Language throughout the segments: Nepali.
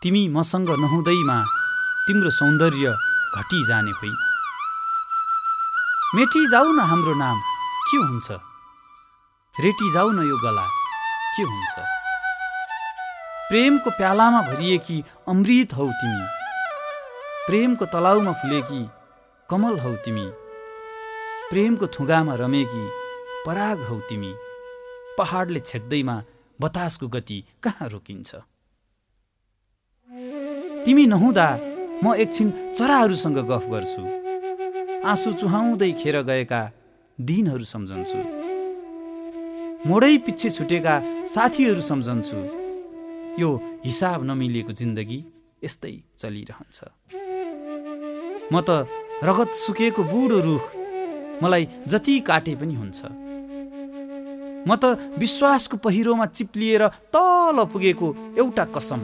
तिमी मसँग नहुँदैमा तिम्रो सौन्दर्य घटी जाने होइन। मेटी जाऊ न हाम्रो नाम के हुन्छ, रेटी जाऊ न यो गला के हुन्छ। प्रेमको प्यालामा भरिएकी अमृत हौ तिमी, प्रेमको तलाउमा फुलेकी कमल हौ तिमी, प्रेमको थुगामा रमेकी पराग हौ तिमी। पहाडले छेक्दैमा बतासको गति कहाँ रोकिन्छ। तिमी नहुँदा म एकछिन चराहरूसँग गफ गर्छु, आँसु चुहाउँदै खेर गएका दिनहरू सम्झन्छु, मोडै पिच्छे छुटेका साथीहरू सम्झन्छु। यो हिसाब नमिलेको जिन्दगी यस्तै चलिरहन्छ। म त रगत सुकेको बुढो रुख, मलाई जति काटे पनि हुन्छ। म त विश्वासको पहिरोमा चिप्लिएर तल पुगेको एउटा कसम।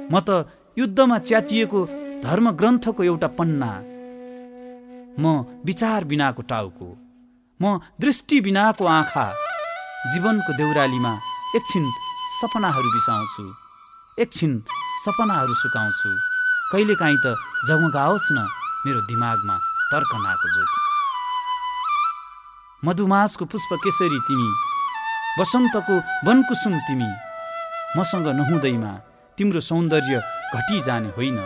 म त युद्धमा च्यातिएको धर्मग्रन्थको एउटा पन्ना। म विचार बिनाको टाउको, म दृष्टि बिनाको आँखा। जीवनको देउरालीमा एकछिन सपनाहरू बिसाउँछु, एकछिन सपनाहरू सुकाउँछु। कहिलेकाहीँ त जगमगाओस् न मेरो दिमागमा तर्कनाको ज्योति। मधुमासको पुष्प केसरी तिमी, वसन्तको वनकुसुम तिमी। मसँग नहुँदैमा तिम्रो सौन्दर्य घटी जाने होइन।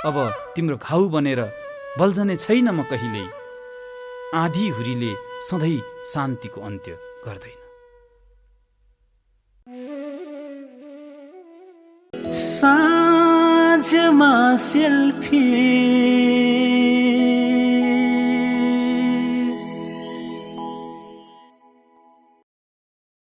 अब तिम्रो घाउ बनेर बल्झने छैन म कहिल्यै। आँधी हुरीले सधैँ शान्तिको अन्त्य गर्दैन। साँझमा सेल्फी